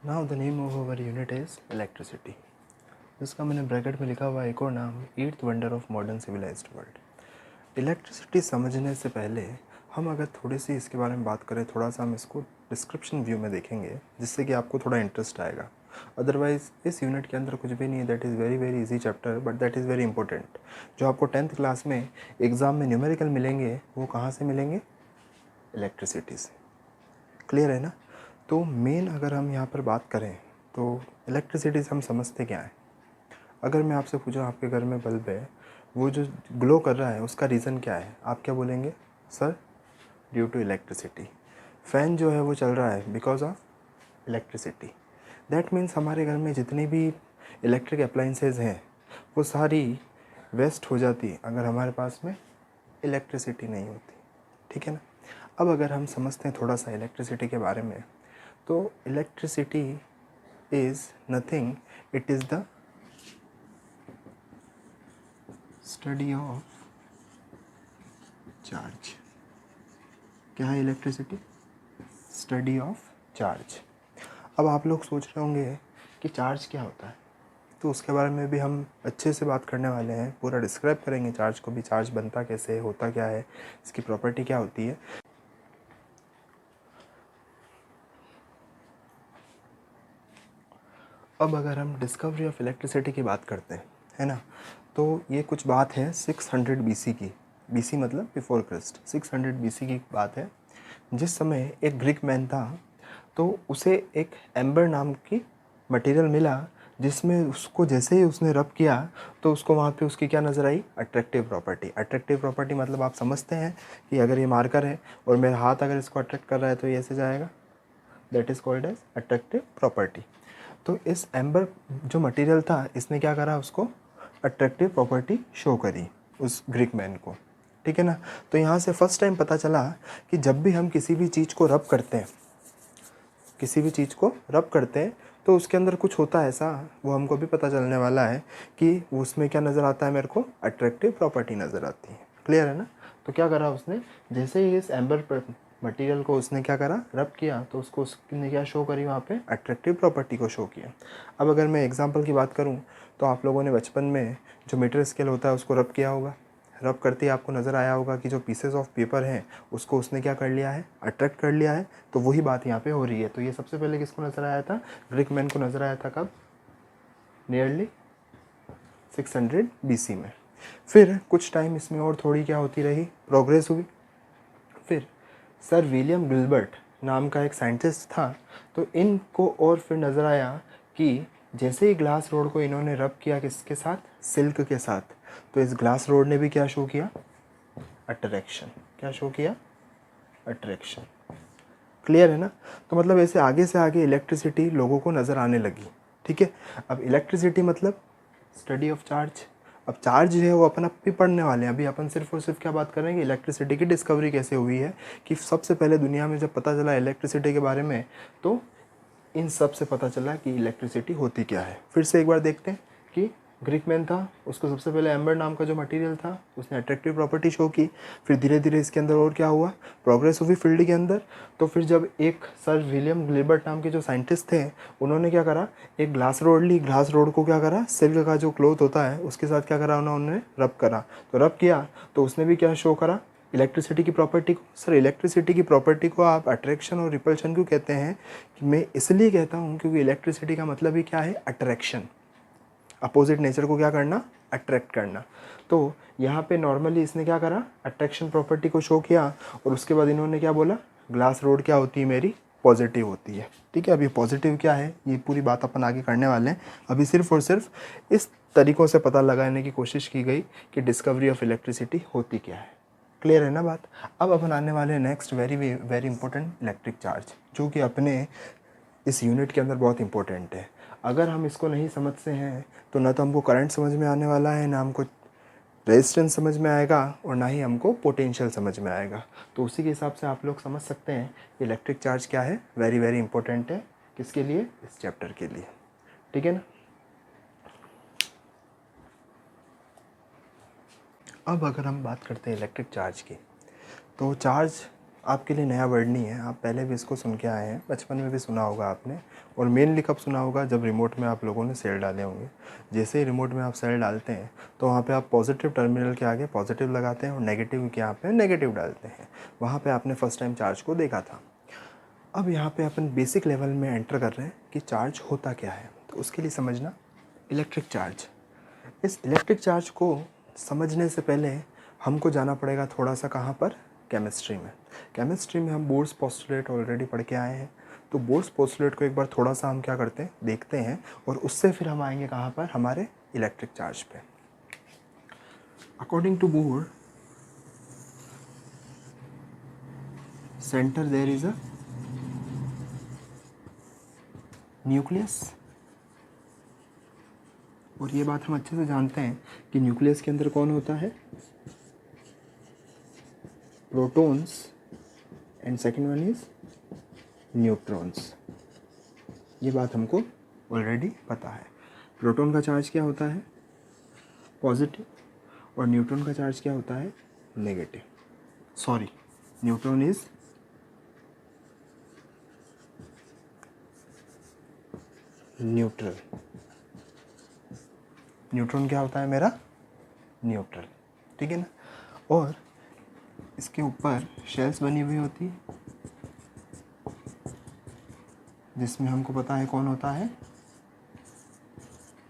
Now the name of our unit is electricity, जिसका मैंने bracket में लिखा हुआ एक और नाम, eighth wonder of modern civilized world. Electricity समझने से पहले हम अगर थोड़ी सी इसके बारे में बात करें, थोड़ा सा हम इसको डिस्क्रिप्शन व्यू में देखेंगे, जिससे कि आपको थोड़ा इंटरेस्ट आएगा। अदरवाइज़ इस यूनिट के अंदर कुछ भी नहीं है। That is very very easy chapter, but that is very important. जो आपको 10th क्लास में एग्ज़ाम में न्यूमेरिकल मिलेंगे, वो कहाँ से मिलेंगे? इलेक्ट्रिसिटी से। क्लियर है ना? तो मेन अगर हम यहाँ पर बात करें तो इलेक्ट्रिसिटी से हम समझते क्या है। अगर मैं आपसे पूछूँ आपके घर में बल्ब है, वो जो ग्लो कर रहा है उसका रीज़न क्या है? आप क्या बोलेंगे? Sir, due to electricity. Fan जो है वो चल रहा है because of electricity. That means हमारे घर में जितनी भी इलेक्ट्रिक अप्लाइंसेज हैं वो सारी वेस्ट हो जाती अगर हमारे पास में इलेक्ट्रिसिटी नहीं होती। ठीक है ना? अब अगर हम समझते हैं थोड़ा सा इलेक्ट्रिसिटी के बारे में, तो electricity is nothing, it is the study of charge. क्या है इलेक्ट्रिसिटी? Study of charge. अब आप लोग सोच रहे होंगे कि चार्ज क्या होता है, तो उसके बारे में भी हम अच्छे से बात करने वाले हैं। पूरा डिस्क्राइब करेंगे चार्ज को भी, चार्ज बनता कैसे, होता क्या है, इसकी प्रॉपर्टी क्या होती है। अब अगर हम डिस्कवरी ऑफ इलेक्ट्रिसिटी की बात करते हैं, है ना, तो ये कुछ बात है 600 BC की। BC मतलब बिफोर क्रिस्ट। 600 BC की बात है, जिस समय एक ग्रीक मैन था, तो उसे एक एम्बर नाम की मटेरियल मिला, जिसमें उसको जैसे ही उसने रब किया तो उसको वहाँ पे उसकी क्या नज़र आई? Attractive property. अट्रैक्टिव प्रॉपर्टी मतलब आप समझते हैं कि अगर ये मार्कर है और मेरा हाथ अगर इसको अट्रैक्ट कर रहा है तो ये ऐसे जाएगा। That is called as attractive property. तो इस एम्बर जो मटेरियल था, इसने क्या करा? उसको अट्रैक्टिव प्रॉपर्टी शो करी उस ग्रीक मैन को। ठीक है ना? तो यहाँ से फर्स्ट टाइम पता चला कि जब भी हम किसी भी चीज़ को रब करते हैं, किसी भी चीज़ को रब करते हैं, तो उसके अंदर कुछ होता है ऐसा, वो हमको भी पता चलने वाला है कि उसमें क्या नज़र आता है? मेरे को अट्रैक्टिव प्रॉपर्टी नज़र आती है। क्लियर है ना? तो क्या करा उसने, जैसे ही इस एम्बर मटेरियल को उसने क्या करा? रब किया, तो उसको उसने क्या शो करी? वहाँ पे अट्रैक्टिव प्रॉपर्टी को शो किया। अब अगर मैं एग्जांपल की बात करूँ, तो आप लोगों ने बचपन में जो मीटर स्केल होता है उसको रब किया होगा। रब करते ही आपको नज़र आया होगा कि जो पीसेस ऑफ पेपर हैं उसको उसने क्या कर लिया है? अट्रैक्ट कर लिया है। तो वही बात यहाँ पे हो रही है। तो ये सबसे पहले किसको नज़र आया था? ग्रीक मैन को नज़र आया था। कब? नियरली 600 BC में। फिर कुछ टाइम इसमें और थोड़ी क्या होती रही? प्रोग्रेस हुई। फिर सर विलियम गिलबर्ट नाम का एक साइंटिस्ट था, तो इनको और फिर नज़र आया कि जैसे ही ग्लास रोड को इन्होंने रब किया, किसके साथ? सिल्क के साथ, तो इस ग्लास रोड ने भी क्या शो किया? अट्रैक्शन। क्या शो किया? अट्रैक्शन। क्लियर है ना? तो मतलब ऐसे आगे से आगे इलेक्ट्रिसिटी लोगों को नज़र आने लगी। ठीक है? अब इलेक्ट्रिसिटी मतलब स्टडी ऑफ चार्ज। अब चार्ज जो है वो अपन भी पढ़ने वाले हैं। अभी अपन सिर्फ और सिर्फ क्या बात कर रहे हैं कि इलेक्ट्रिसिटी की डिस्कवरी कैसे हुई है, कि सबसे पहले दुनिया में जब पता चला इलेक्ट्रिसिटी के बारे में, तो इन सब से पता चला कि इलेक्ट्रिसिटी होती क्या है। फिर से एक बार देखते हैं कि ग्रीक मैन था, उसको सबसे पहले एम्बर नाम का जो मटेरियल था उसने अट्रैक्टिव प्रॉपर्टी शो की। फिर धीरे धीरे इसके अंदर और क्या हुआ? प्रोग्रेस हुई फील्ड के अंदर। तो फिर जब एक सर विलियम गिलबर्ट नाम के जो साइंटिस्ट थे, उन्होंने क्या करा? एक ग्लास रोड ली। ग्लास रोड को क्या करा? सिल्क का जो क्लॉथ होता है उसके साथ क्या करा? उन्होंने रब करा। तो रब किया तो उसने भी क्या शो करा? इलेक्ट्रिसिटी की प्रॉपर्टी को। सर इलेक्ट्रिसिटी की प्रॉपर्टी को आप अट्रैक्शन और रिपल्शन क्यों कहते हैं? कि मैं इसलिए कहता हूँ क्योंकि इलेक्ट्रिसिटी का मतलब ही क्या है? अट्रैक्शन। अपोजिट नेचर को क्या करना? अट्रैक्ट करना। तो यहाँ पे नॉर्मली इसने क्या करा? अट्रैक्शन प्रॉपर्टी को शो किया, और उसके बाद इन्होंने क्या बोला? ग्लास रोड क्या होती है मेरी? पॉजिटिव होती है। ठीक है? अभी पॉजिटिव क्या है ये पूरी बात अपन आगे करने वाले हैं। अभी सिर्फ और सिर्फ इस तरीक़ों से पता लगाने की कोशिश की गई कि डिस्कवरी ऑफ इलेक्ट्रिसिटी होती क्या है। क्लियर है ना बात? अब अपन आने वाले हैं next very very important electric charge, जो कि अपने इस यूनिट के अंदर बहुत इंपॉर्टेंट है। अगर हम इसको नहीं समझते हैं तो ना तो हमको करंट समझ में आने वाला है, ना हमको रेजिस्टेंस समझ में आएगा, और ना ही हमको पोटेंशियल समझ में आएगा। तो उसी के हिसाब से आप लोग समझ सकते हैं कि इलेक्ट्रिक चार्ज क्या है। वेरी वेरी इंपॉर्टेंट है। किसके लिए? इस चैप्टर के लिए। ठीक है ना? अब अगर हम बात करते हैं इलेक्ट्रिक चार्ज की, तो चार्ज आपके लिए नया वर्ड नहीं है, आप पहले भी इसको सुन के आए हैं, बचपन में भी सुना होगा आपने। और मेनली कब सुना होगा, जब रिमोट में आप लोगों ने सेल डाले होंगे। जैसे ही रिमोट में आप सेल डालते हैं तो वहाँ पे आप पॉजिटिव टर्मिनल के आगे पॉजिटिव लगाते हैं और नेगेटिव के यहाँ पे नेगेटिव डालते हैं। वहाँ पे आपने फर्स्ट टाइम चार्ज को देखा था। अब यहाँ पे अपन बेसिक लेवल में एंटर कर रहे हैं कि चार्ज होता क्या है। तो उसके लिए समझना इलेक्ट्रिक चार्ज। इस इलेक्ट्रिक चार्ज को समझने से पहले हमको जाना पड़ेगा थोड़ा सा कहाँ पर, केमिस्ट्री में। केमिस्ट्री में हम बोर्स पोस्टुलेट ऑलरेडी पढ़ के आए हैं। तो बोर्स पोस्टुलेट को एक बार थोड़ा सा हम क्या करते हैं, देखते हैं, और उससे फिर हम आएंगे कहाँ पर, हमारे इलेक्ट्रिक चार्ज पे। According to Bohr, centre there is a nucleus. और ये बात हम अच्छे से जानते हैं कि न्यूक्लियस के अंदर कौन होता है, protons, and second one is neutrons. ये बात हमको ऑलरेडी पता है। प्रोटॉन का चार्ज क्या होता है, पॉजिटिव, और न्यूट्रॉन का चार्ज क्या होता है, negative. Sorry, neutron is neutral. Neutron क्या होता है मेरा, न्यूट्रल, ठीक है ना। और इसके ऊपर शेल्स बनी हुई होती है जिसमें हमको पता है कौन होता है,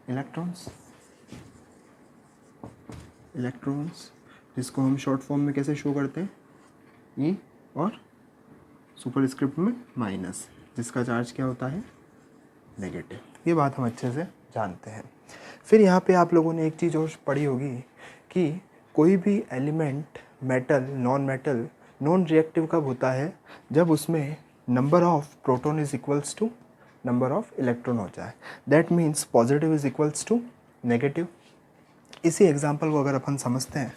इलेक्ट्रॉन्स। इलेक्ट्रॉन्स जिसको हम शॉर्ट फॉर्म में कैसे शो करते हैं, ई और सुपरस्क्रिप्ट में माइनस, जिसका चार्ज क्या होता है, नेगेटिव। ये बात हम अच्छे से जानते हैं। फिर यहाँ पे आप लोगों ने एक चीज़ और पढ़ी होगी कि कोई भी एलिमेंट, मेटल, नॉन रिएक्टिव कब होता है, जब उसमें number of proton is equals to number of electron हो जाए। That means positive is equals to negative. इसी एग्जाम्पल को अगर अपन समझते हैं,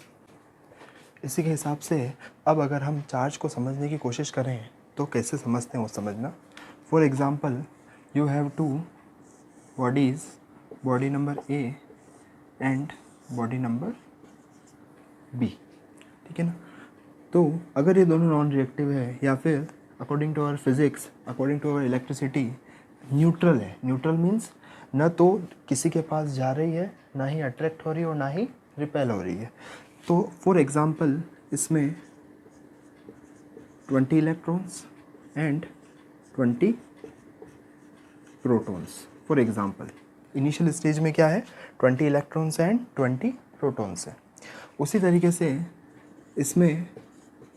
इसी के हिसाब से अब अगर हम चार्ज को समझने की कोशिश करें तो कैसे समझते हैं वो समझना। For example, you have two bodies, body number A and body number B, ठीक है ना। तो अगर ये दोनों नॉन रिएक्टिव है, या फिर according to our physics, according to our electricity, neutral है। न्यूट्रल मीन्स न तो किसी के पास जा रही है, ना ही अट्रैक्ट हो रही है, और ना ही रिपेल हो रही है। तो फॉर एग्ज़ाम्पल इसमें 20 electrons and 20 protons. For example initial stage में क्या है, 20 इलेक्ट्रॉन्स एंड 20 प्रोटॉन्स है। उसी तरीके से इसमें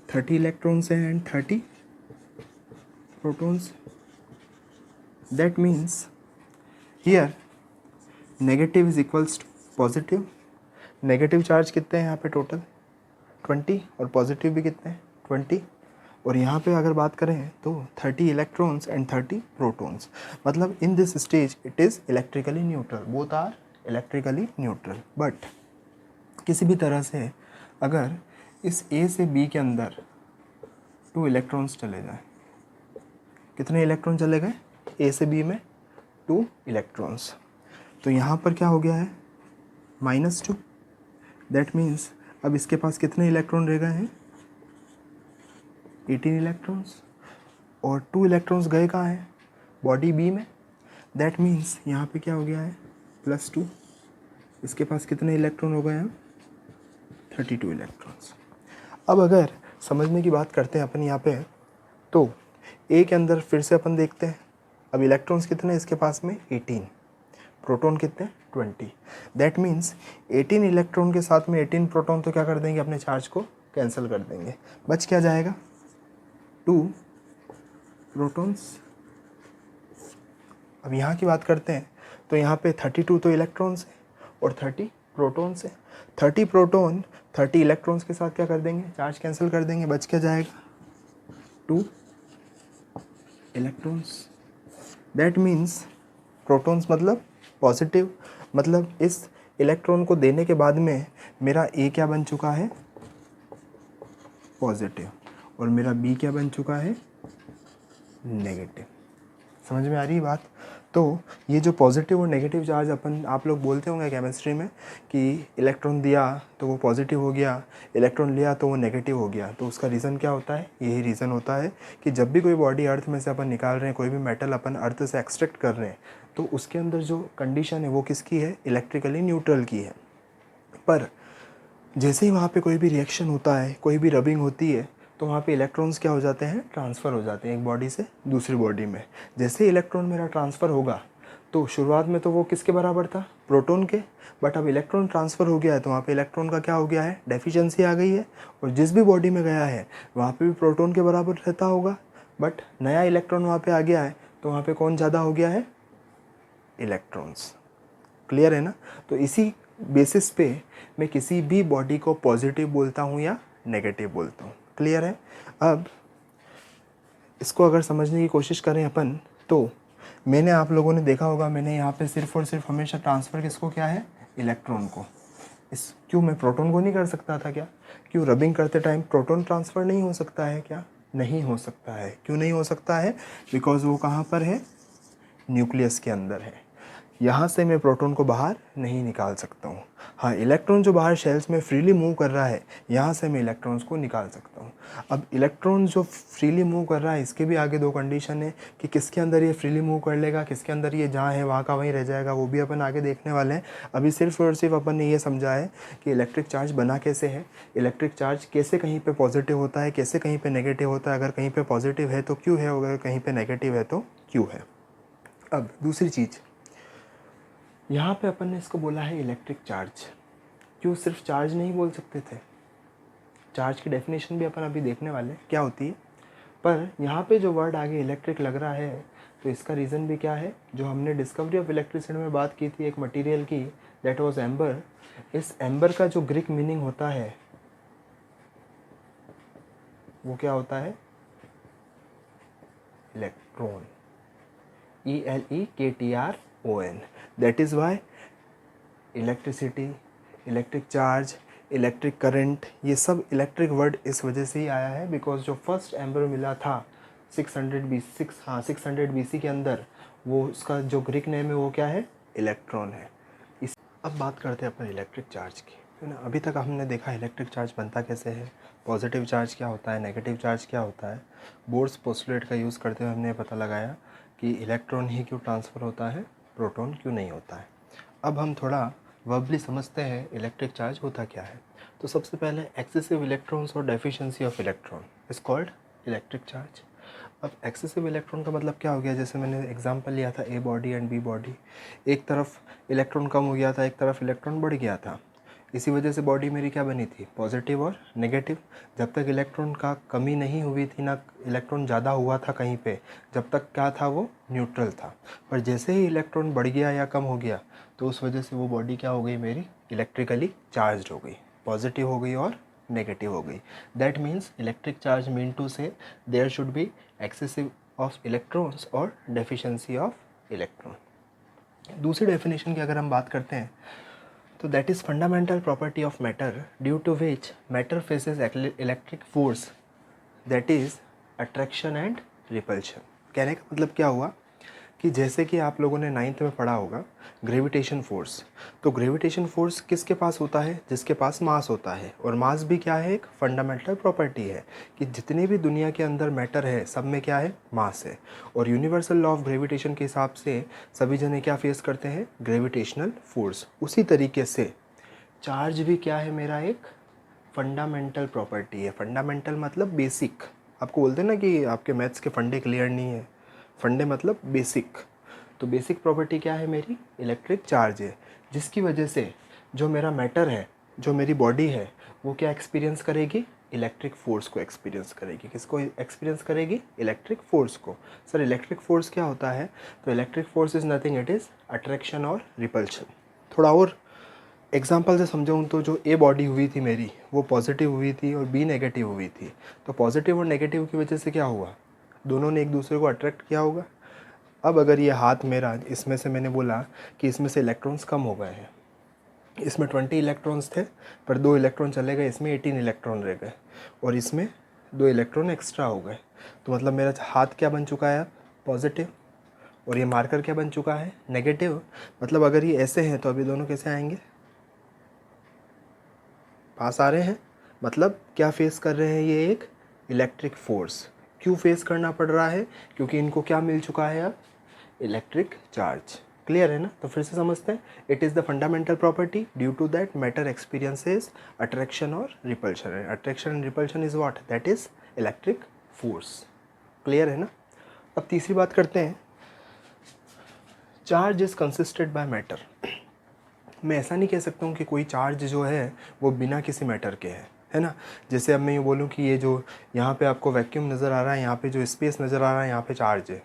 30 इलेक्ट्रॉन्स हैं and 30 protons. That means here negative is equals to positive. Negative charge कितने हैं यहाँ पे टोटल, 20, और पॉजिटिव भी कितने हैं, 20। और यहाँ पे अगर बात करें तो 30 इलेक्ट्रॉन्स एंड 30 प्रोटॉन्स। मतलब in this stage it is electrically neutral, both are electrically neutral. But किसी भी तरह से अगर इस ए से बी के अंदर 2 इलेक्ट्रॉन्स चले जाएं, कितने इलेक्ट्रॉन चले गए ए से बी में, 2 इलेक्ट्रॉन्स, तो यहाँ पर क्या हो गया है, -2। दैट मीन्स अब इसके पास कितने इलेक्ट्रॉन रह गए हैं, 18 इलेक्ट्रॉन्स। और 2 इलेक्ट्रॉन्स गए कहाँ हैं, बॉडी बी में। दैट मीन्स यहाँ पे क्या हो गया है, +2। इसके पास कितने इलेक्ट्रॉन हो गए हैं, 32 इलेक्ट्रॉन्स। अब अगर समझने की बात करते हैं अपन यहाँ पे, तो ए के अंदर फिर से अपन देखते हैं, अब इलेक्ट्रॉन्स कितने हैं इसके पास में, 18, प्रोटॉन कितने, 20। दैट मीन्स 18 इलेक्ट्रॉन के साथ में 18 प्रोटॉन तो क्या कर देंगे, अपने चार्ज को कैंसिल कर देंगे। बच क्या जाएगा, 2 प्रोटॉन्स। अब यहाँ की बात करते हैं तो यहाँ पे 32 तो इलेक्ट्रॉन्स है और 30 प्रोटॉन्स है। 30 प्रोटॉन 30 इलेक्ट्रॉन्स के साथ क्या कर देंगे, चार्ज कैंसिल कर देंगे। बच क्या जाएगा, 2 इलेक्ट्रॉन्स। दैट मीन्स प्रोटॉन्स मतलब पॉजिटिव, मतलब इस इलेक्ट्रॉन को देने के बाद में मेरा ए क्या बन चुका है, पॉजिटिव, और मेरा बी क्या बन चुका है, नेगेटिव। समझ में आ रही है बात। तो ये जो पॉजिटिव और नेगेटिव चार्ज आप लोग बोलते होंगे केमिस्ट्री में कि इलेक्ट्रॉन दिया तो वो पॉजिटिव हो गया, इलेक्ट्रॉन लिया तो वो नेगेटिव हो गया। तो उसका रीज़न क्या होता है? यही रीज़न होता है कि जब भी कोई बॉडी अर्थ में से अपन निकाल रहे हैं, कोई भी मेटल अपन अर्थ से एक्सट्रैक्ट कर रहे हैं, तो उसके अंदर जो कंडीशन है वो किसकी है? इलेक्ट्रिकली न्यूट्रल की है। पर जैसे ही वहाँ पे कोई भी रिएक्शन होता है, कोई भी रबिंग होती है, तो वहाँ पे इलेक्ट्रॉन्स क्या हो जाते हैं? ट्रांसफ़र हो जाते हैं एक बॉडी से दूसरी बॉडी में। जैसे ही इलेक्ट्रॉन मेरा ट्रांसफ़र होगा, तो शुरुआत में तो वो किसके बराबर था? प्रोटॉन के। बट अब इलेक्ट्रॉन ट्रांसफ़र हो गया है तो वहाँ पे इलेक्ट्रॉन का क्या हो गया है? डेफिशिएंसी आ गई है। और जिस भी बॉडी में गया है वहाँ पे भी प्रोटॉन के बराबर रहता होगा, बट नया इलेक्ट्रॉन वहाँ पे आ गया है तो वहाँ पे कौन ज़्यादा हो गया है? इलेक्ट्रॉन्स। क्लियर है ना? तो इसी बेसिस पे मैं किसी भी बॉडी को पॉजिटिव बोलता हूँ या नेगेटिव बोलता हूँ। क्लियर है? अब इसको अगर समझने की कोशिश करें अपन, तो मैंने आप लोगों ने देखा होगा, मैंने यहाँ पे सिर्फ और सिर्फ हमेशा ट्रांसफ़र किसको किया है? इलेक्ट्रॉन को। क्यों मैं प्रोटॉन को नहीं कर सकता था क्या? क्यों रबिंग करते टाइम प्रोटॉन ट्रांसफ़र नहीं हो सकता है क्या? नहीं हो सकता है। क्यों नहीं हो सकता है? बिकॉज वो कहाँ पर है? न्यूक्लियस के अंदर है। यहाँ से मैं प्रोटॉन को बाहर नहीं निकाल सकता हूँ। हाँ, इलेक्ट्रॉन जो बाहर शेल्स में फ्रीली मूव कर रहा है, यहाँ से मैं इलेक्ट्रॉन्स को निकाल सकता हूँ। अब इलेक्ट्रॉन जो फ्रीली मूव कर रहा है, इसके भी आगे दो कंडीशन है कि किसके अंदर ये फ्रीली मूव कर लेगा, किसके अंदर ये जहाँ है वहाँ का वहीं रह जाएगा, वो भी अपन आगे देखने वाले हैं। अभी सिर्फ और सिर्फ अपन ने ये समझा है कि इलेक्ट्रिक चार्ज बना कैसे है, इलेक्ट्रिक चार्ज कैसे कहीं पर पॉजिटिव होता है, कैसे कहीं पर नेगेटिव होता है, अगर कहीं पर पॉजिटिव है तो क्यों है, अगर कहीं पर नेगेटिव है तो क्यों है। अब दूसरी चीज़, यहाँ पे अपन ने इसको बोला है इलेक्ट्रिक चार्ज। क्यों सिर्फ चार्ज नहीं बोल सकते थे? चार्ज की डेफिनेशन भी अपन अभी देखने वाले हैं क्या होती है। पर यहाँ पे जो वर्ड आगे इलेक्ट्रिक लग रहा है, तो इसका रीज़न भी क्या है? जो हमने डिस्कवरी ऑफ इलेक्ट्रिसिटी में बात की थी एक मटेरियल की, दैट वाज एम्बर। इस एम्बर का जो ग्रीक मीनिंग होता है वो क्या होता है? Electron. ELEKTRON। That is Y electricity, electric charge, electric current, ये सब इलेक्ट्रिक वर्ड इस वजह से ही आया है बिकॉज जो फर्स्ट एम्बर मिला था 600 BC के अंदर, वो उसका जो ग्रीक नेम है वो क्या है? इलेक्ट्रॉन है। अब बात करते हैं अपन इलेक्ट्रिक चार्ज की, है ना। अभी तक हमने देखा इलेक्ट्रिक चार्ज बनता कैसे है, पॉजिटिव चार्ज क्या होता है, नेगेटिव चार्ज क्या होता है। बोर्स पोस्टुलेट का यूज़ करते हुए हमने पता लगाया कि इलेक्ट्रॉन ही क्यों ट्रांसफ़र होता है, प्रोटॉन क्यों नहीं होता है। अब हम थोड़ा वर्बली समझते हैं इलेक्ट्रिक चार्ज होता क्या है। तो सबसे पहले एक्सेसिव इलेक्ट्रॉन्स और deficiency of electron is called electric charge. अब एक्सेसिव इलेक्ट्रॉन का मतलब क्या हो गया? जैसे मैंने एग्जांपल लिया था A body and B body, एक तरफ इलेक्ट्रॉन कम हो गया था, एक तरफ इलेक्ट्रॉन बढ़ गया था। इसी वजह से बॉडी मेरी क्या बनी थी? पॉजिटिव और नेगेटिव। जब तक इलेक्ट्रॉन का कमी नहीं हुई थी, ना इलेक्ट्रॉन ज़्यादा हुआ था कहीं पे, जब तक क्या था? वो न्यूट्रल था। पर जैसे ही इलेक्ट्रॉन बढ़ गया या कम हो गया, तो उस वजह से वो बॉडी क्या हो गई मेरी? इलेक्ट्रिकली चार्ज हो गई, पॉजिटिव हो गई और नेगेटिव हो गई। That means electric charge mean to say there should be excessive of electrons और डेफिशिएंसी ऑफ इलेक्ट्रॉन। दूसरी डेफिनेशन की अगर हम बात करते हैं, तो that is fundamental property of matter due to which matter faces electric force, that is attraction and repulsion. कहने का मतलब क्या हुआ कि जैसे कि आप लोगों ने 9th में पढ़ा होगा ग्रेविटेशन फोर्स। तो ग्रेविटेशन फोर्स किसके पास होता है? जिसके पास मास होता है। और मास भी क्या है? एक फंडामेंटल प्रॉपर्टी है कि जितनी भी दुनिया के अंदर मैटर है, सब में क्या है? मास है। और यूनिवर्सल लॉ ऑफ ग्रेविटेशन के हिसाब से सभी जने क्या फेस करते हैं? Gravitational force. उसी तरीके से चार्ज भी क्या है मेरा? एक फंडामेंटल प्रॉपर्टी है। फंडामेंटल मतलब बेसिक। आपको बोलते हैं ना कि आपके मैथ्स के फंडे क्लियर नहीं है, फंडे मतलब बेसिक। तो बेसिक प्रॉपर्टी क्या है मेरी? इलेक्ट्रिक चार्ज है, जिसकी वजह से जो मेरा मैटर है, जो मेरी बॉडी है, वो क्या एक्सपीरियंस करेगी? इलेक्ट्रिक फोर्स को एक्सपीरियंस करेगी। किसको एक्सपीरियंस करेगी? इलेक्ट्रिक फोर्स को। सर इलेक्ट्रिक फोर्स क्या होता है? तो electric force is nothing, it is attraction और रिपल्शन। थोड़ा और एग्जाम्पल से समझाऊँ तो जो ए बॉडी हुई थी मेरी, वो पॉजिटिव हुई थी और बी नेगेटिव हुई थी। तो पॉजिटिव और नेगेटिव की वजह से क्या हुआ? दोनों ने एक दूसरे को अट्रैक्ट किया होगा। अब अगर ये हाथ मेरा, इसमें से मैंने बोला कि इसमें से इलेक्ट्रॉन्स कम हो गए हैं, इसमें 20 इलेक्ट्रॉन्स थे पर 2 इलेक्ट्रॉन चले गए, इसमें 18 इलेक्ट्रॉन रह गए और इसमें 2 इलेक्ट्रॉन एक्स्ट्रा हो गए। तो मतलब मेरा हाथ क्या बन चुका है अब? पॉजिटिव। और ये मार्कर क्या बन चुका है, नेगेटिव। मतलब अगर ये ऐसे हैं तो अभी दोनों कैसे आएंगे, पास आ रहे हैं। मतलब क्या फेस कर रहे हैं, ये एक इलेक्ट्रिक फोर्स। क्यों फेस करना पड़ रहा है, क्योंकि इनको क्या मिल चुका है अब, इलेक्ट्रिक चार्ज। क्लियर है ना। तो फिर से समझते हैं, it is the fundamental property due to that matter experiences attraction और repulsion. Attraction and repulsion is what, that is electric force. Clear है ना। अब तीसरी बात करते हैं, charge is consisted by matter. मैं ऐसा नहीं कह सकता हूँ कि कोई चार्ज जो है वो बिना किसी मैटर के है ना। जैसे अब मैं ये बोलूँ कि ये जो यहाँ पे आपको वैक्यूम नज़र आ रहा है, यहाँ पे जो स्पेस नज़र आ रहा है, यहाँ पे चार्ज है।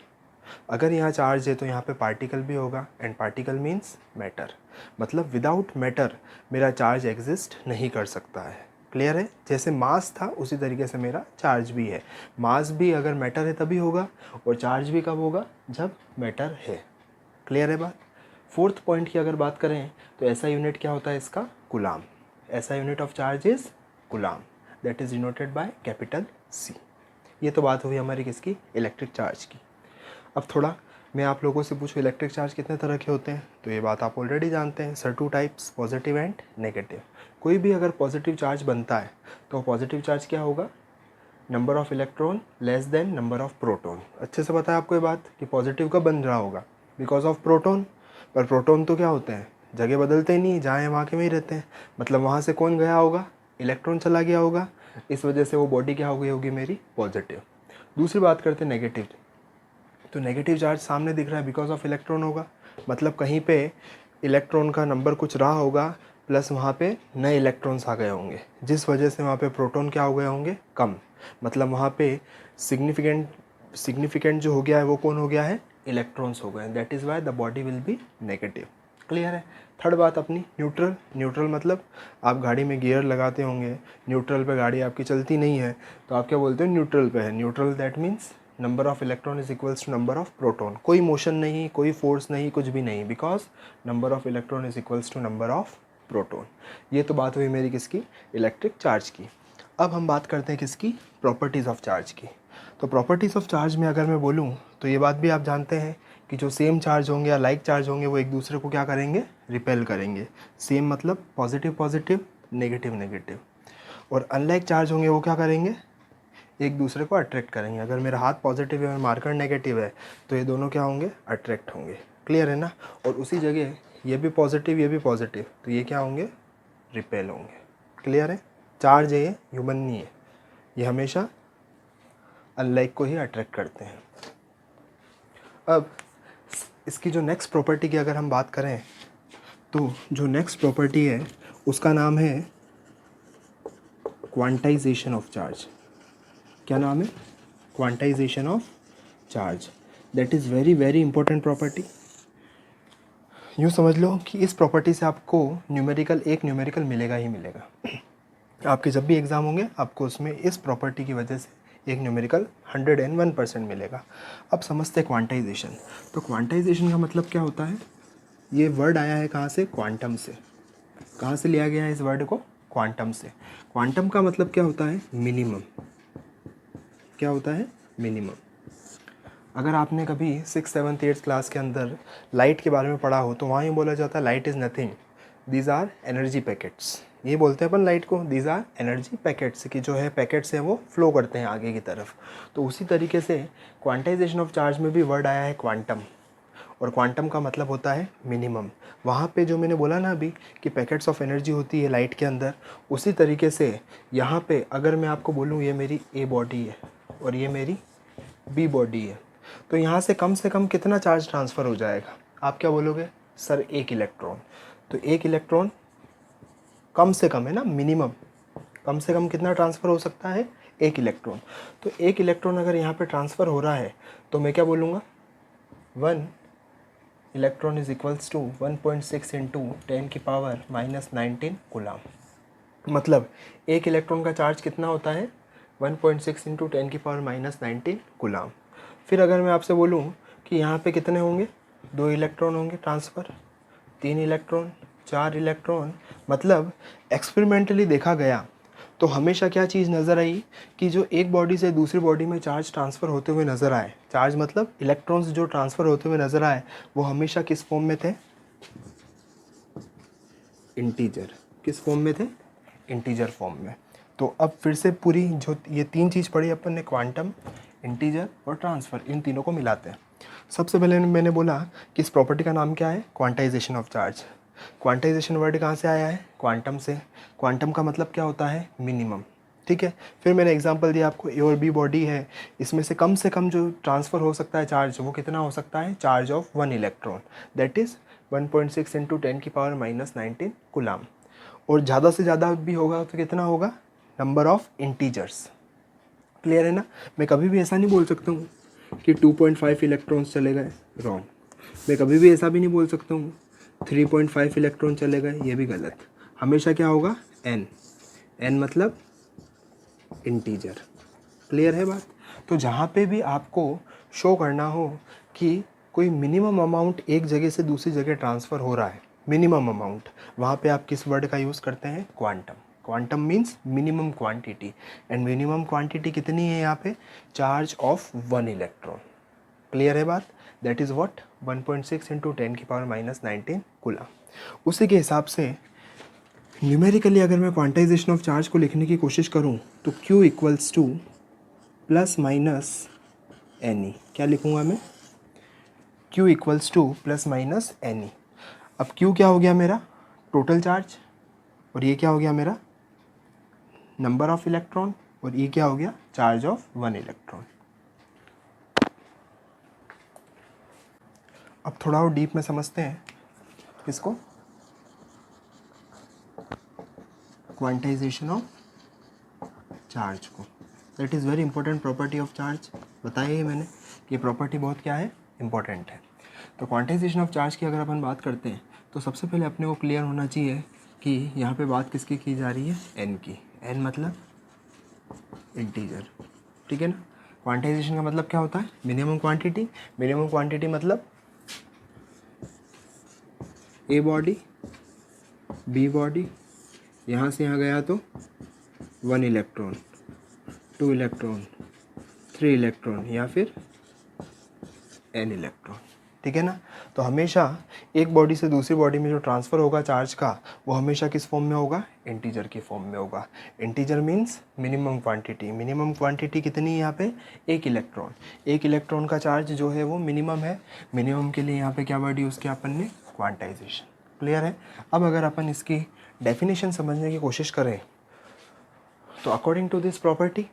अगर यहाँ चार्ज है तो यहाँ पे पार्टिकल भी होगा, एंड पार्टिकल मीन्स मैटर। मतलब विदाउट मैटर मेरा चार्ज एग्जिस्ट नहीं कर सकता है। क्लियर है। जैसे मास था उसी तरीके से मेरा चार्ज भी है। मास भी अगर मैटर है तभी होगा, और चार्ज भी कब होगा, जब मैटर है। क्लियर है बात। फोर्थ पॉइंट की अगर बात करें तो ऐसा यूनिट क्या होता है इसका, कुलाम। ऐसा unit of charge is कुलाम, that is denoted by capital C। ये तो बात हुई हमारी किसकी, इलेक्ट्रिक चार्ज की। अब थोड़ा मैं आप लोगों से पूछूं इलेक्ट्रिक चार्ज कितने तरह के होते हैं, तो ये बात आप ऑलरेडी जानते हैं, sir 2 types, positive and negative. कोई भी अगर पॉजिटिव चार्ज बनता है तो पॉजिटिव चार्ज क्या होगा, number of electron less than number of proton. अच्छे से पता है आपको ये बात कि पॉजिटिव कब बन रहा होगा, बिकॉज ऑफ प्रोटॉन। पर प्रोटॉन तो क्या होते हैं, जगह बदलते ही नहीं, जहाँ हैं वहाँ के वहीं रहते हैं। मतलब वहाँ से कौन गया होगा, इलेक्ट्रॉन चला गया होगा, इस वजह से वो बॉडी क्या हो गई होगी मेरी, पॉजिटिव। दूसरी बात करते हैं नेगेटिव। तो नेगेटिव चार्ज सामने दिख रहा है, बिकॉज ऑफ इलेक्ट्रॉन होगा। मतलब कहीं पे इलेक्ट्रॉन का नंबर कुछ रहा होगा, प्लस वहाँ पे नए इलेक्ट्रॉन्स आ गए होंगे, जिस वजह से वहाँ पे प्रोटॉन क्या हो गए होंगे, कम। मतलब वहाँ पे सिग्निफिकेंट जो हो गया है वो कौन हो गया है, इलेक्ट्रॉन्स हो गए। That is why the body will be negative. Clear है। थर्ड बात अपनी न्यूट्रल। न्यूट्रल मतलब आप गाड़ी में गियर लगाते होंगे, न्यूट्रल पे गाड़ी आपकी चलती नहीं है, तो आप क्या बोलते हो, न्यूट्रल पे है। Neutral that means number of electron is equals to number of proton. कोई मोशन नहीं, कोई फोर्स नहीं, कुछ भी नहीं, because number of electron is equals to number of proton. ये तो बात हुई मेरी किसकी, इलेक्ट्रिक चार्ज की। अब हम बात करते हैं किसकी, प्रॉपर्टीज़ ऑफ चार्ज की। तो प्रॉपर्टीज़ ऑफ चार्ज में अगर मैं बोलूँ तो ये बात भी आप जानते हैं कि जो सेम चार्ज होंगे या लाइक चार्ज होंगे वो एक दूसरे को क्या करेंगे, रिपेल करेंगे। सेम मतलब पॉजिटिव पॉजिटिव, नेगेटिव नेगेटिव। और अनलाइक चार्ज होंगे वो क्या करेंगे, एक दूसरे को अट्रैक्ट करेंगे। अगर मेरा हाथ पॉजिटिव है और मार्कर नेगेटिव है तो ये दोनों क्या होंगे, अट्रैक्ट होंगे। क्लियर है ना। और उसी जगह ये भी पॉजिटिव ये भी पॉजिटिव, तो ये क्या होंगे, रिपेल होंगे। क्लियर है। चार्ज है ये, ह्यूमन नहीं है, ये हमेशा अनलाइक को ही अट्रैक्ट करते हैं। अब इसकी जो नेक्स्ट प्रॉपर्टी की अगर हम बात करें तो जो नेक्स्ट प्रॉपर्टी है उसका नाम है क्वांटाइजेशन ऑफ चार्ज। क्या नाम है, quantization of charge. That is very very important property. यूँ समझ लो कि इस प्रॉपर्टी से आपको एक न्यूमेरिकल मिलेगा ही मिलेगा। आपके जब भी एग्ज़ाम होंगे आपको उसमें इस प्रॉपर्टी की वजह से एक न्यूमेरिकल 101% मिलेगा। अब समझते हैं क्वांटाइजेशन। तो क्वांटाइजेशन का मतलब क्या होता है, ये वर्ड आया है कहाँ से, क्वांटम से। कहाँ से लिया गया है इस वर्ड को, क्वांटम से। क्वांटम का मतलब क्या होता है, मिनिमम। क्या होता है, मिनिमम। अगर आपने कभी 6th 7th 8th क्लास के अंदर लाइट के बारे में पढ़ा हो तो वहाँ ही बोला जाता है light is nothing, these are energy packets. ये बोलते हैं अपन लाइट को, दीज आर एनर्जी पैकेट्स, कि जो है पैकेट्स हैं वो फ्लो करते हैं आगे की तरफ। तो उसी तरीके से क्वांटाइजेशन ऑफ चार्ज में भी वर्ड आया है क्वांटम, और क्वांटम का मतलब होता है मिनिमम। वहाँ पे जो मैंने बोला ना अभी कि पैकेट्स ऑफ एनर्जी होती है लाइट के अंदर, उसी तरीके से यहाँ पे अगर मैं आपको बोलूँ ये मेरी ए बॉडी है और ये मेरी बी बॉडी है, तो यहाँ से कम कितना चार्ज ट्रांसफ़र हो जाएगा, आप क्या बोलोगे, सर 1 इलेक्ट्रॉन। तो 1 इलेक्ट्रॉन कम से कम है ना, मिनिमम कम से कम कितना ट्रांसफ़र हो सकता है, 1 इलेक्ट्रॉन। तो 1 इलेक्ट्रॉन अगर यहाँ पे ट्रांसफ़र हो रहा है तो मैं क्या बोलूँगा, 1 electron is equals to 1.6 into 10⁻⁻19 coulomb. मतलब 1 इलेक्ट्रॉन का चार्ज कितना होता है, 1.6 इंटू 10⁻⁻19 कूलाम। फिर अगर मैं आपसे बोलूँ कि यहाँ पे कितने होंगे, 2 इलेक्ट्रॉन होंगे ट्रांसफ़र, 3 इलेक्ट्रॉन, 4 इलेक्ट्रॉन। मतलब एक्सपेरिमेंटली देखा गया तो हमेशा क्या चीज़ नज़र आई कि जो एक बॉडी से दूसरी बॉडी में चार्ज ट्रांसफ़र होते हुए नज़र आए, चार्ज मतलब इलेक्ट्रॉन्स जो ट्रांसफ़र होते हुए नज़र आए, वो हमेशा किस फॉर्म में थे? इंटीजर। किस फॉर्म में थे? इंटीजर फॉर्म में। तो अब फिर से पूरी जो ये तीन चीज़ पढ़ी अपन ने, क्वांटम, इंटीजर और ट्रांसफ़र, इन तीनों को मिलाते हैं। सबसे पहले मैंने बोला कि इस प्रॉपर्टी का नाम क्या है? Quantization of charge. Quantization word कहाँ से आया है? क्वांटम से। क्वांटम का मतलब क्या होता है? मिनिमम। ठीक है। फिर मैंने एग्जांपल दिया आपको, ए और बी बॉडी है, इसमें से कम जो ट्रांसफ़र हो सकता है चार्ज, वो कितना हो सकता है? Charge of 1 electron, that is 1.6 into 10⁻⁻19 coulomb. और ज़्यादा से ज़्यादा भी होगा तो कितना होगा? Number of integers. क्लियर है ना? मैं कभी भी ऐसा नहीं बोल सकता हूँ कि 2.5 इलेक्ट्रॉन्स चले गए, रॉन्ग। मैं कभी भी ऐसा भी नहीं बोल सकता हूँ 3.5 इलेक्ट्रॉन चले गए, ये भी गलत। हमेशा क्या होगा? n। n मतलब इंटीजर। क्लियर है बात? तो जहाँ पे भी आपको शो करना हो कि कोई मिनिमम अमाउंट एक जगह से दूसरी जगह ट्रांसफ़र हो रहा है, मिनिमम अमाउंट, वहाँ पे आप किस वर्ड का यूज़ करते हैं? Quantum. Quantum means minimum quantity, and minimum quantity कितनी है यहाँ पे? Charge of 1 electron. क्लियर है बात? That is what? 1.6 into 10⁻⁻19 coulomb. उसी के हिसाब से न्यूमेरिकली अगर मैं क्वांटाइजेशन ऑफ चार्ज को लिखने की कोशिश करूँ तो Q equals to plus minus NE। क्या लिखूँगा मैं? Q equals to plus minus NE। अब Q क्या हो गया मेरा? टोटल चार्ज, और ये क्या हो गया मेरा? नंबर ऑफ इलेक्ट्रॉन, और ये क्या हो गया? Charge of 1 electron. अब थोड़ा और डीप में समझते हैं इसको, क्वांटाइजेशन ऑफ चार्ज को। That is very important property of charge. बताया ही मैंने कि प्रॉपर्टी बहुत क्या है? इंपॉर्टेंट है। तो क्वांटाइजेशन ऑफ चार्ज की अगर अपन बात करते हैं तो सबसे पहले अपने को क्लियर होना चाहिए कि यहाँ पे बात किसकी की जा रही है? n की। n मतलब इंटीजर। ठीक है ना? क्वांटाइजेशन का मतलब क्या होता है? Minimum quantity. मिनिमम क्वांटिटी मतलब ए बॉडी, बी बॉडी, यहाँ से यहाँ गया तो 1 इलेक्ट्रॉन, 2 इलेक्ट्रॉन, 3 इलेक्ट्रॉन, या फिर n इलेक्ट्रॉन। ठीक है ना? तो हमेशा एक बॉडी से दूसरी बॉडी में जो ट्रांसफ़र होगा चार्ज का, वो हमेशा किस फॉर्म में होगा? इंटीजर की फॉर्म में होगा। Integer means minimum quantity. Minimum quantity कितनी है यहाँ पे? 1 इलेक्ट्रॉन। 1 इलेक्ट्रॉन का चार्ज जो है वो मिनिमम है। मिनिमम के लिए यहाँ पे क्या वर्ड यूज़ किया अपन ने? क्वांटाइजेशन। क्लियर है? अब अगर अपन इसकी डेफिनेशन समझने की कोशिश करें तो according to this property,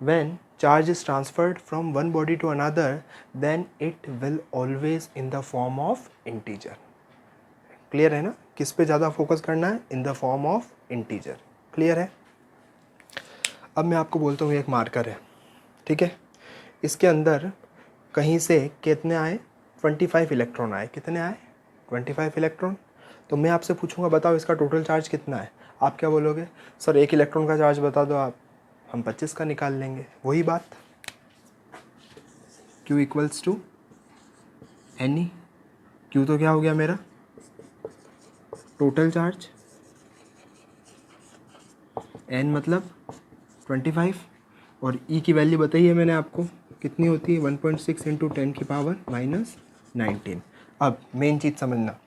when charge is transferred from one body to another, then it will always in the form of integer. Clear है ना? किस पे ज़्यादा फोकस करना है? इन the form of integer. Clear है? अब मैं आपको बोलता हूँ एक मार्कर है, ठीक है, इसके अंदर कहीं से कितने आए? 25 इलेक्ट्रॉन आए। कितने आए? 25 इलेक्ट्रॉन। तो मैं आपसे पूछूंगा बताओ इसका टोटल चार्ज कितना है? आप क्या बोलोगे? सर 1 इलेक्ट्रॉन का चार्ज बता दो आप। हम 25 का निकाल लेंगे। वही बात, Q equals to NE। Q तो क्या हो गया मेरा? Total charge. N मतलब 25, और E की वैल्यू बताई है मैंने आपको कितनी होती है? 1.6 इंटू 10⁻⁻19। अब मेन चीज़ समझना,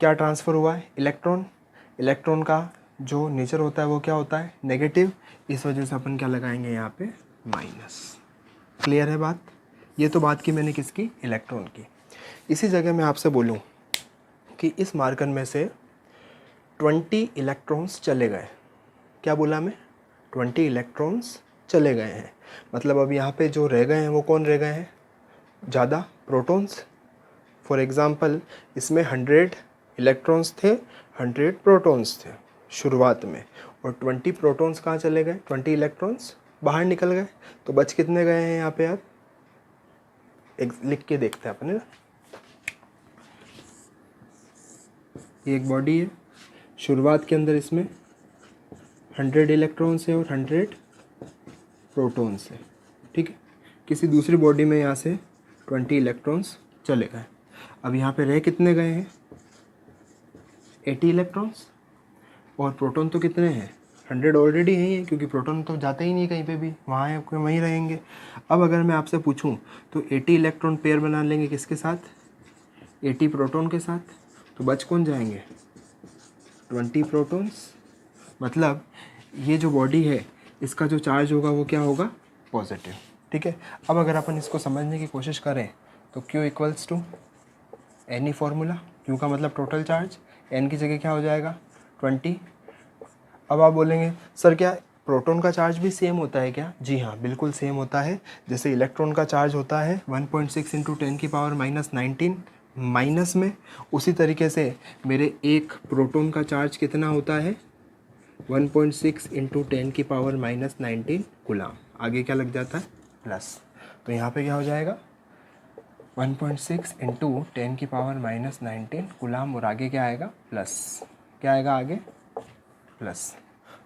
क्या ट्रांसफ़र हुआ है? इलेक्ट्रॉन। इलेक्ट्रॉन का जो नेचर होता है वो क्या होता है? नेगेटिव। इस वजह से अपन क्या लगाएंगे यहाँ पे? माइनस। क्लियर है बात? ये तो बात की मैंने किसकी? इलेक्ट्रॉन की। इसी जगह मैं आपसे बोलूँ कि इस मार्कर में से 20 इलेक्ट्रॉन्स चले गए। क्या बोला मैं? 20 इलेक्ट्रॉन्स चले गए हैं। मतलब अब यहाँ पे जो रह गए हैं वो कौन रह गए हैं? ज़्यादा प्रोटॉन्स। फॉर एग्ज़ाम्पल इसमें 100 इलेक्ट्रॉन्स थे, 100 प्रोटॉन्स थे शुरुआत में, और 20 प्रोटॉन्स कहाँ चले गए? 20 इलेक्ट्रॉन्स बाहर निकल गए। तो बच कितने गए हैं यहाँ पे? आप लिख के देखते हैं अपने ना। ये एक बॉडी है, शुरुआत के अंदर इसमें 100 इलेक्ट्रॉन्स है और 100 प्रोटॉन्स है। ठीक है। किसी दूसरी बॉडी में यहाँ से 20 इलेक्ट्रॉन्स चले गए। अब यहाँ पे रह कितने गए हैं? 80 इलेक्ट्रॉन्स। और प्रोटॉन तो कितने हैं, 100 ऑलरेडी है ही, क्योंकि प्रोटॉन तो जाते ही नहीं कहीं पे भी, वहाँ है आपके वहीं रहेंगे। अब अगर मैं आपसे पूछूं तो 80 इलेक्ट्रॉन पेयर बना लेंगे किसके साथ, 80 प्रोटॉन के साथ, तो बच कौन जाएंगे, 20 प्रोटॉन्स। मतलब ये जो बॉडी है इसका जो चार्ज होगा वो क्या होगा, पॉजिटिव। ठीक है, अब अगर अपन इसको समझने की कोशिश करें तो Q इक्वल्स टू एन ही फॉर्मूला, Q का मतलब टोटल चार्ज, N की जगह क्या हो जाएगा 20। अब आप बोलेंगे सर क्या प्रोटॉन का चार्ज भी सेम होता है क्या, जी हाँ बिल्कुल सेम होता है। जैसे इलेक्ट्रॉन का चार्ज होता है 1.6 इंटू 10⁻⁻19 माइनस में, उसी तरीके से मेरे एक प्रोटॉन का चार्ज कितना होता है 1.6 इंटू 10⁻⁻19 गुलाम, आगे क्या लग जाता है प्लस। तो यहाँ पे क्या हो जाएगा 1.6 इंटू 10⁻⁻19 गुलाम, और आगे क्या आएगा प्लस, क्या आएगा आगे प्लस।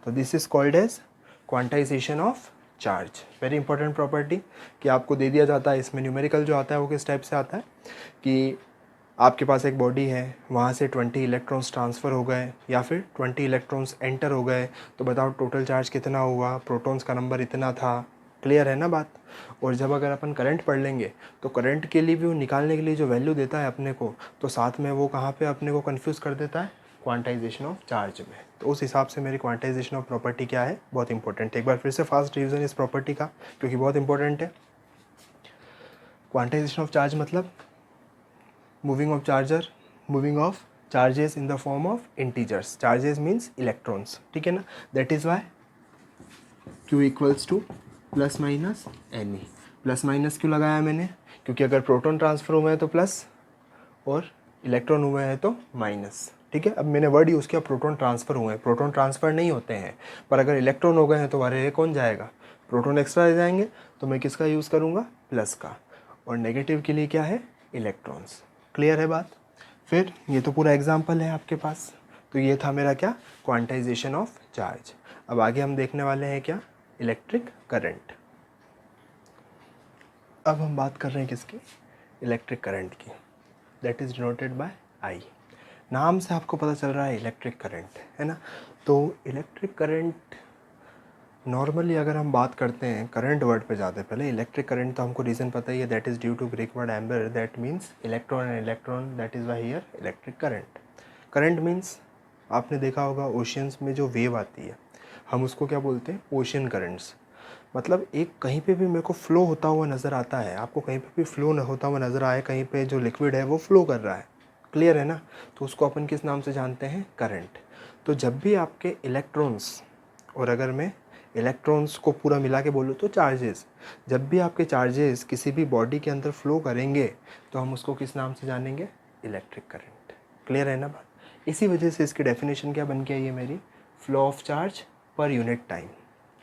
तो this is called as quantization of charge. Very important property कि आपको दे दिया जाता है, इसमें न्यूमेरिकल जो आता है वो किस टाइप से आता है कि आपके पास एक बॉडी है, वहाँ से 20 इलेक्ट्रॉन्स ट्रांसफ़र हो गए या फिर 20 इलेक्ट्रॉन्स एंटर हो गए, तो बताओ टोटल चार्ज कितना हुआ, प्रोटॉन्स का नंबर इतना था। क्लियर है ना बात। और जब अगर अपन करंट पढ़ लेंगे तो करंट के लिए भी वो निकालने के लिए जो वैल्यू देता है अपने को, तो साथ में वो कहाँ पे अपने को कंफ्यूज कर देता है, क्वांटाइजेशन ऑफ चार्ज में। तो उस हिसाब से मेरी क्वांटाइजेशन ऑफ प्रॉपर्टी क्या है, बहुत इंपॉर्टेंट है। एक बार फिर से फास्ट रिवीजन इस प्रॉपर्टी का, क्योंकि बहुत इंपॉर्टेंट है। क्वांटाइजेशन ऑफ चार्ज मतलब moving of charges in the form of integers, charges means electrons, ठीक है ना। That is why Q equals to plus minus N E. Plus minus क्यों लगाया मैंने, क्योंकि अगर प्रोटॉन ट्रांसफ़र हुए हैं तो प्लस और इलेक्ट्रॉन हुए हैं तो माइनस। ठीक है, अब मैंने वर्ड यूज़ किया प्रोटॉन ट्रांसफ़र हुए हैं, प्रोटॉन ट्रांसफ़र नहीं होते हैं, पर अगर इलेक्ट्रॉन हो गए हैं तो हमारे कौन जाएगा, प्रोटॉन एक्स्ट्रा रह जाएंगे, तो मैं किसका यूज़ करूँगा, प्लस का। और नेगेटिव के लिए क्या है, इलेक्ट्रॉन्स। क्लियर है बात। फिर ये तो पूरा एग्जाम्पल है आपके पास, तो ये था मेरा क्या, क्वांटाइजेशन ऑफ चार्ज। अब आगे हम देखने वाले हैं क्या, इलेक्ट्रिक करंट। अब हम बात कर रहे हैं किसकी, इलेक्ट्रिक करंट की। दैट इज़ डिनोटेड बाय आई। नाम से आपको पता चल रहा है इलेक्ट्रिक करंट, है ना। तो इलेक्ट्रिक करंट नॉर्मली अगर हम बात करते हैं करंट वर्ड पे जाते हैं, पहले इलेक्ट्रिक करंट तो हमको रीज़न पता ही है, that is due to Greek word amber, that means electron and electron, that is why here electric current. Current means आपने देखा होगा ओशियंस में जो वेव आती है हम उसको क्या बोलते हैं, ओशन करंट्स। मतलब एक कहीं पे भी मेरे को फ़्लो होता हुआ नज़र आता है, आपको कहीं पे भी फ़्लो न होता हुआ नज़र आए, कहीं पे जो लिक्विड है वो फ़्लो कर रहा है, क्लियर है ना, तो उसको अपन किस नाम से जानते हैं, करंट। तो जब भी आपके इलेक्ट्रॉन्स, और अगर मैं इलेक्ट्रॉन्स को पूरा मिला के बोलूँ तो चार्जेस, जब भी आपके चार्जेस किसी भी बॉडी के अंदर फ़्लो करेंगे तो हम उसको किस नाम से जानेंगे, इलेक्ट्रिक करंट। क्लियर है ना बात। इसी वजह से इसकी डेफिनेशन क्या बन के आई है मेरी, flow of charge per unit time.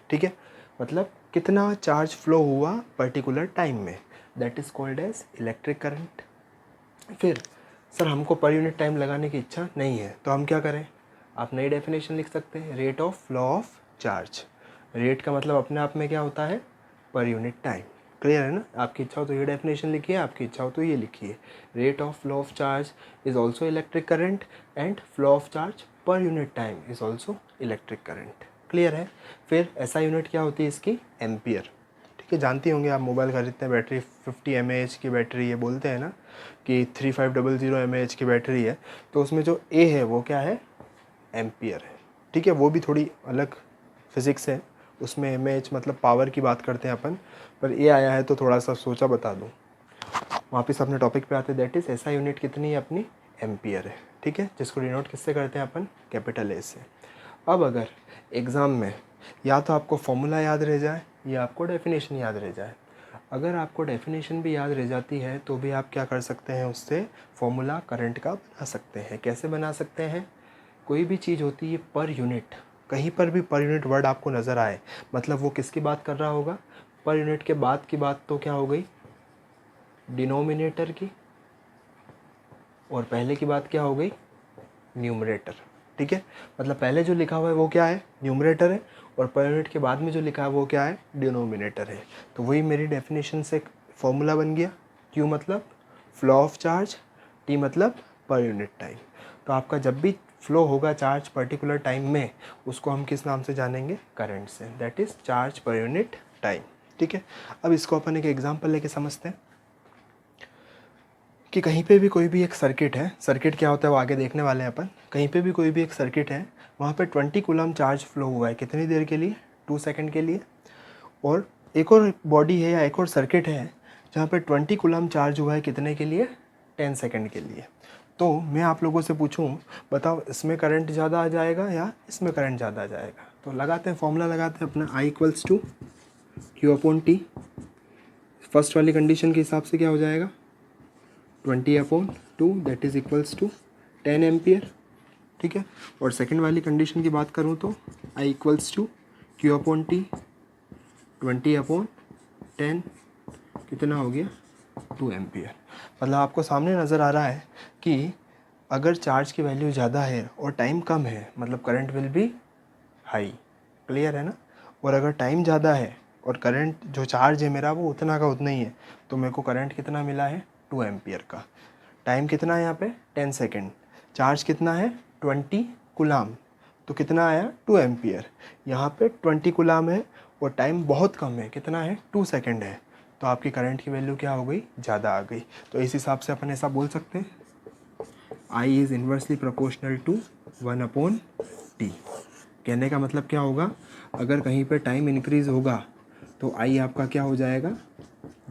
ठीक है, मतलब कितना चार्ज फ्लो हुआ पर्टिकुलर टाइम में, that is called as electric current. फिर सर हमको पर यूनिट टाइम लगाने की इच्छा नहीं है, तो हम क्या करें, आप नई डेफिनेशन लिख सकते हैं, rate of flow of charge. Rate का मतलब अपने आप में क्या होता है, पर यूनिट टाइम। क्लियर है ना, आपकी इच्छा हो तो ये डेफिनेशन लिखिए, आपकी इच्छा हो तो ये लिखिए, rate of flow of charge is also electric current and flow of charge per unit time is also electric current. Clear है। फिर ऐसा यूनिट क्या होती है इसकी, एम्पियर। ठीक है, जानती होंगे आप, मोबाइल खरीदते हैं बैटरी 50 mAh की बैटरी है, बोलते हैं ना कि 3500 mAh की बैटरी है, तो उसमें जो ए है वो क्या है, एम्पियर है। ठीक है, वो भी थोड़ी अलग फिज़िक्स है, उसमें mAh मतलब पावर की बात करते हैं अपन, पर ए आया है तो थोड़ा सा सोचा बता दूँ। वापस अपने टॉपिक पे आते, दैट इज़ ऐसा यूनिट कितनी है अपनी, एम्पियर है। ठीक है, जिसको डिनोट किससे करते हैं अपन, कैपिटल ए से। अब अगर एग्ज़ाम में या तो आपको फॉर्मूला याद रह जाए या आपको डेफिनेशन याद रह जाए, अगर आपको डेफिनेशन भी याद रह जाती है तो भी आप क्या कर सकते हैं, उससे फॉर्मूला करंट का बना सकते हैं। कैसे बना सकते हैं, कोई भी चीज़ होती है पर यूनिट, कहीं पर भी पर यूनिट वर्ड आपको नज़र आए, मतलब वो किसकी बात कर रहा होगा, पर यूनिट के बाद की बात तो क्या हो गई, डिनोमिनेटर की, और पहले की बात क्या हो गई, न्यूमरेटर। ठीक है, मतलब पहले जो लिखा हुआ है वो क्या है, न्यूमरेटर है, और पर यूनिट के बाद में जो लिखा है वो क्या है, डिनोमिनेटर है। तो वही मेरी डेफिनेशन से फॉर्मूला बन गया। क्यू मतलब फ्लो ऑफ चार्ज, टी मतलब पर यूनिट टाइम। तो आपका जब भी फ्लो होगा चार्ज पर्टिकुलर टाइम में, उसको हम किस नाम से जानेंगे, करंट से, that is charge per unit time. ठीक है, अब इसको अपन एक एग्जांपल लेके समझते हैं कि कहीं पे भी कोई भी एक सर्किट है, सर्किट क्या होता है वो आगे देखने वाले हैं अपन। कहीं पे भी कोई भी एक सर्किट है, वहाँ पे 20 कूलम चार्ज फ्लो हुआ है, कितनी देर के लिए, 2 सेकंड के लिए। और एक और बॉडी है या एक और सर्किट है जहाँ पे 20 कूलम चार्ज हुआ है, कितने के लिए, 10 सेकंड के लिए। तो मैं आप लोगों से पूछूं, बताओ इसमें करंट ज़्यादा आ जाएगा या इसमें करंट ज़्यादा आ जाएगा। तो लगाते हैं, फॉर्मूला लगाते हैं अपना, I = Q/T। फर्स्ट वाली कंडीशन के हिसाब से क्या हो जाएगा, 20/2 that is equals to 10 ampere. ठीक है, और सेकंड वाली कंडीशन की बात करूँ तो I = Q/T 20/10 कितना हो गया, 2 एम्पियर। मतलब आपको सामने नज़र आ रहा है कि अगर चार्ज की वैल्यू ज़्यादा है और टाइम कम है, मतलब current will be high. Clear है ना। और अगर टाइम ज़्यादा है और करंट जो चार्ज है मेरा वो उतना का उतना ही है, तो मेरे को करंट कितना मिला है, 2 एम्पियर का। टाइम कितना है यहाँ पे, 10 सेकेंड। चार्ज कितना है, 20 कूलाम, तो कितना आया, 2 एम्पियर। यहाँ पे 20 कूलाम है और टाइम बहुत कम है, कितना है, 2 सेकेंड है, तो आपकी करंट की वैल्यू क्या हो गई, ज़्यादा आ गई। तो इस हिसाब से अपन ऐसा बोल सकते हैं, I is inversely proportional to 1/T। कहने का मतलब क्या होगा, अगर कहीं पे टाइम इंक्रीज़ होगा तो I आपका क्या हो जाएगा,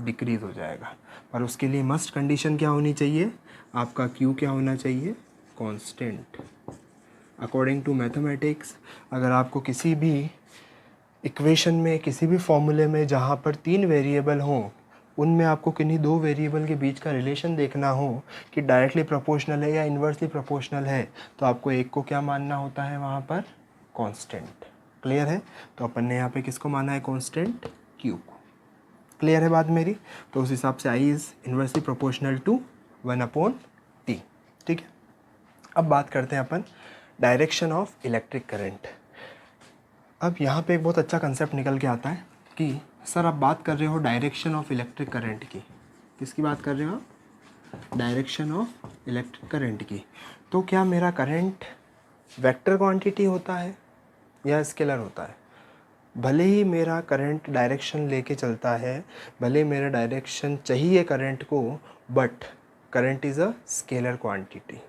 डिक्रीज़ हो जाएगा। पर उसके लिए मस्ट कंडीशन क्या होनी चाहिए, आपका Q क्या होना चाहिए, कांस्टेंट। अकॉर्डिंग टू मैथमेटिक्स, अगर आपको किसी भी इक्वेशन में, किसी भी फॉर्मूले में जहाँ पर 3 वेरिएबल हों, उनमें आपको किन्हीं 2 वेरिएबल के बीच का रिलेशन देखना हो कि डायरेक्टली प्रोपोर्शनल है या इन्वर्सली प्रोपोर्शनल है, तो आपको एक को क्या मानना होता है वहाँ पर, कांस्टेंट। क्लियर है। तो अपन ने यहाँ पे किसको माना है, कांस्टेंट, Q को। क्लियर है बात मेरी। तो उस हिसाब से I is inversely proportional to 1/T। ठीक है, अब बात करते हैं अपन डायरेक्शन ऑफ इलेक्ट्रिक करंट। अब यहाँ पे एक बहुत अच्छा कंसेप्ट निकल के आता है कि सर आप बात कर रहे हो डायरेक्शन ऑफ इलेक्ट्रिक करंट की, किसकी बात कर रहे हो आप, डायरेक्शन ऑफ इलेक्ट्रिक करंट की। तो क्या मेरा करंट वेक्टर क्वांटिटी होता है या स्केलर होता है। भले ही मेरा करंट डायरेक्शन लेके चलता है, भले मेरा डायरेक्शन चाहिए करंट को, but current is a scalar quantity.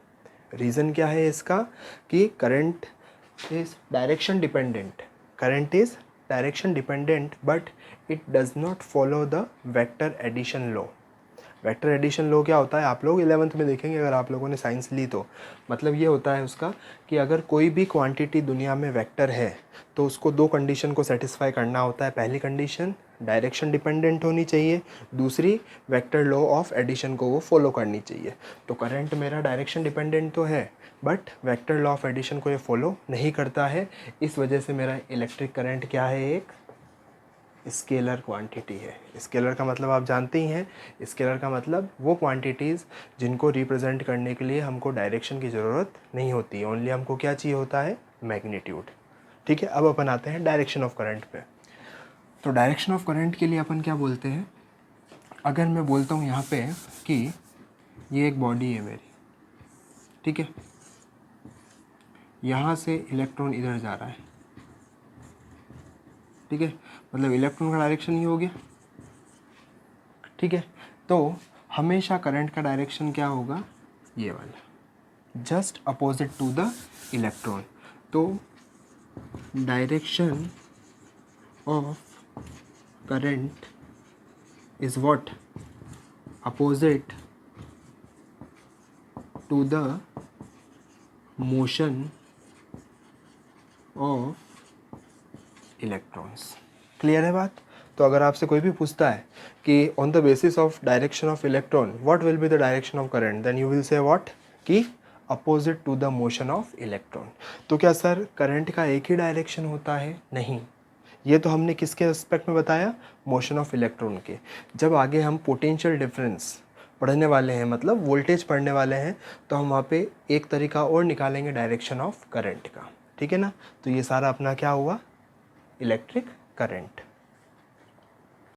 Reason क्या है इसका, कि current is direction dependent, current is direction dependent, but it does not follow the vector addition law. Vector addition law क्या होता है, आप लोग 11th में देखेंगे अगर आप लोगों ने साइंस ली तो। मतलब ये होता है उसका कि अगर कोई भी क्वांटिटी दुनिया में वेक्टर है तो उसको 2 कंडीशन को सेटिस्फाई करना होता है। पहली कंडीशन डायरेक्शन डिपेंडेंट होनी चाहिए, दूसरी वेक्टर लॉ ऑफ एडिशन को वो फॉलो करनी चाहिए। तो करंट मेरा डायरेक्शन डिपेंडेंट तो है, but vector law of addition को ये फॉलो नहीं करता है। इस वजह से मेरा इलेक्ट्रिक करंट क्या है, एक स्केलर क्वांटिटी है। स्केलर का मतलब आप जानते ही हैं, स्केलर का मतलब वो क्वांटिटीज़ जिनको रिप्रेजेंट करने के लिए हमको डायरेक्शन की ज़रूरत नहीं होती है, ओनली हमको क्या चाहिए होता है, मैग्नीट्यूड। ठीक है, अब अपन आते हैं डायरेक्शन ऑफ करंट पे। तो डायरेक्शन ऑफ करंट के लिए अपन क्या बोलते हैं, अगर मैं बोलता हूँ यहाँ पे कि ये एक बॉडी है मेरी, ठीक है, यहाँ से इलेक्ट्रॉन इधर जा रहा है, ठीक है, मतलब इलेक्ट्रॉन का डायरेक्शन ये हो गया, ठीक है। तो हमेशा करंट का डायरेक्शन क्या होगा, ये वाला, just opposite to the electron. तो direction of current is what, opposite to the motion of electrons. Clear है बात। तो अगर आपसे कोई भी पूछता है कि on the basis of direction of electron what will be the direction of current, then you will say what, कि opposite to the motion of electron. तो क्या सर करंट का एक ही डायरेक्शन होता है, नहीं। ये तो हमने किसके एस्पेक्ट में बताया, मोशन ऑफ इलेक्ट्रॉन के। जब आगे हम पोटेंशियल डिफरेंस पढ़ने वाले हैं, मतलब वोल्टेज पढ़ने वाले हैं, तो हम वहाँ पे एक तरीका और निकालेंगे डायरेक्शन ऑफ करंट का, ठीक है ना। तो ये सारा अपना क्या हुआ, इलेक्ट्रिक करंट।